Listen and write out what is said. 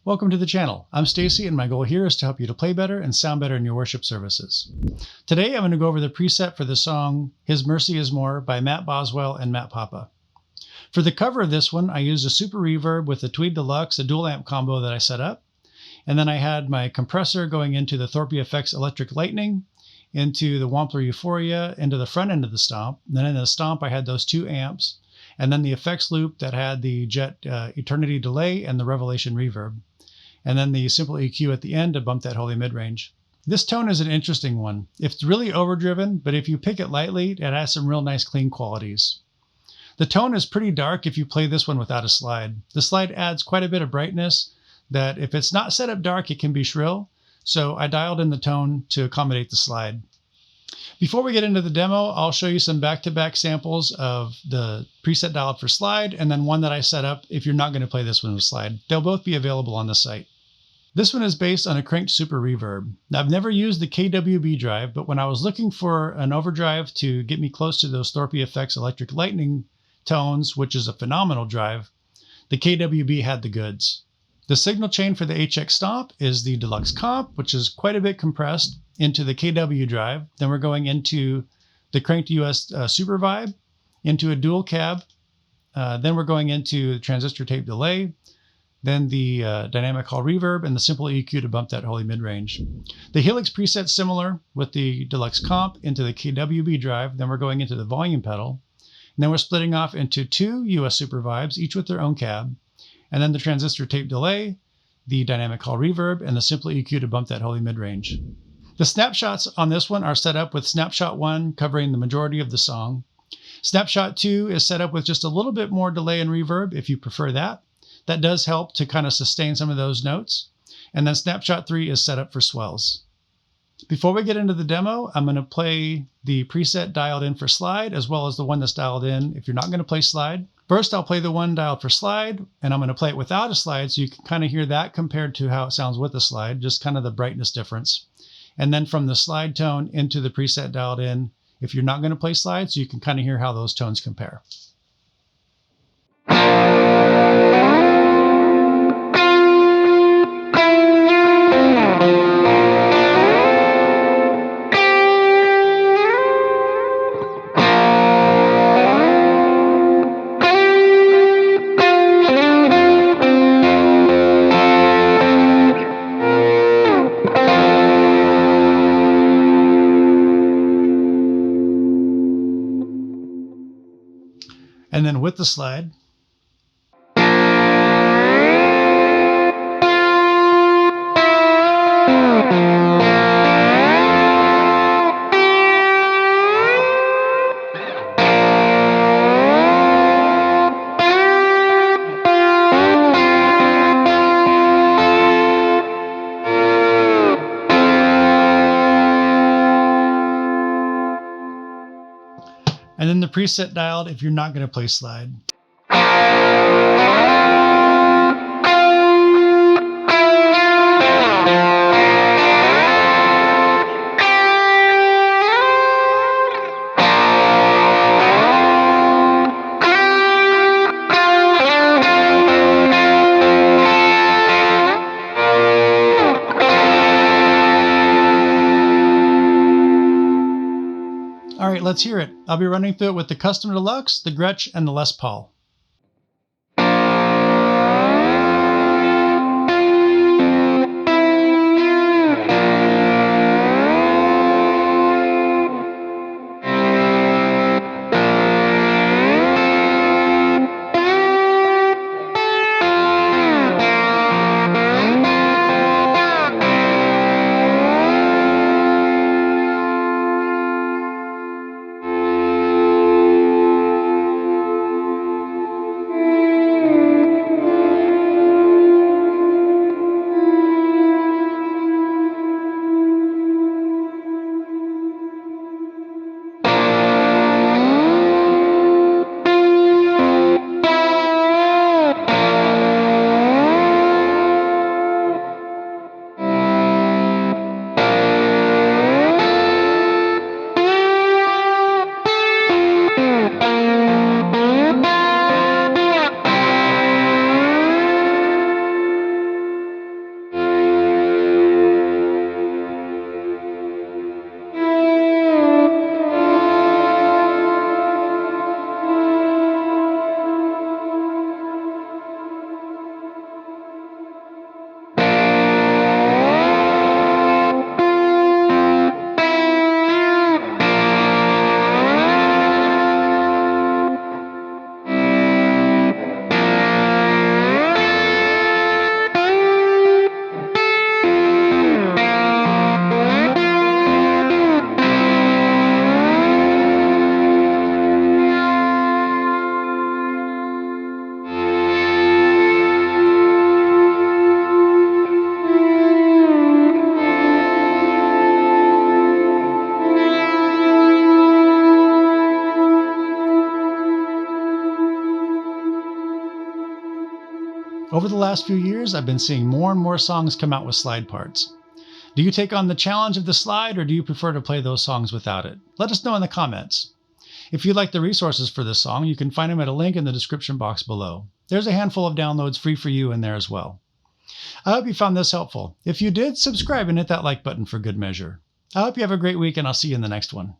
Welcome to the channel. I'm Stacy and my goal here is to help you to play better and sound better in your worship services. Today I'm going to go over the preset for the song His Mercy Is More by Matt Boswell and Matt Papa. For the cover of this one, I used a super reverb with a Tweed Deluxe, a dual amp combo that I set up. And then I had my compressor going into the Thorpe FX Electric Lightning, into the Wampler Euphoria, into the front end of the Stomp. And then in the Stomp, I had those two amps, and then the effects loop that had the Jet Eternity Delay and the Revelation Reverb. And then the simple EQ at the end to bump that holy mid-range. This tone is an interesting one. It's really overdriven, but if you pick it lightly, it has some real nice clean qualities. The tone is pretty dark if you play this one without a slide. The slide adds quite a bit of brightness that if it's not set up dark, it can be shrill. So I dialed in the tone to accommodate the slide. Before we get into the demo, I'll show you some back-to-back samples of the preset dialed for slide and then one that I set up if you're not going to play this one with slide. They'll both be available on the site. This one is based on a cranked super reverb. Now, I've never used the KWB drive, but when I was looking for an overdrive to get me close to those Thorpe FX Electric Lightning tones, which is a phenomenal drive, the KWB had the goods. The signal chain for the HX Stomp is the Deluxe Comp, which is quite a bit compressed into the KW drive. Then we're going into the cranked US Super Vibe, into a dual cab. Then we're going into the transistor tape delay, then the dynamic hall reverb, and the simple EQ to bump that holy mid-range. The Helix preset's similar with the Deluxe Comp into the KWB drive. Then we're going into the volume pedal. And then we're splitting off into two US Super Vibes, each with their own cab. And then the transistor tape delay, the dynamic hall reverb, and the simple EQ to bump that holy mid-range. The snapshots on this one are set up with Snapshot 1 covering the majority of the song. Snapshot 2 is set up with just a little bit more delay and reverb if you prefer that. That does help to kind of sustain some of those notes. And then Snapshot 3 is set up for swells. Before we get into the demo, I'm going to play the preset dialed in for slide as well as the one that's dialed in if you're not going to play slide. First, I'll play the one dialed for slide, and I'm going to play it without a slide so you can kind of hear that compared to how it sounds with a slide, just kind of the brightness difference. And then from the slide tone into the preset dialed in, if you're not going to play slides, you can kind of hear how those tones compare. And then with the slide. And then the preset dialed if you're not going to play slide. All right, let's hear it. I'll be running through it with the Custom Deluxe, the Gretsch, and the Les Paul. Over the last few years, I've been seeing more and more songs come out with slide parts. Do you take on the challenge of the slide, or do you prefer to play those songs without it? Let us know in the comments. If you'd like the resources for this song, you can find them at a link in the description box below. There's a handful of downloads free for you in there as well. I hope you found this helpful. If you did, subscribe and hit that like button for good measure. I hope you have a great week, and I'll see you in the next one.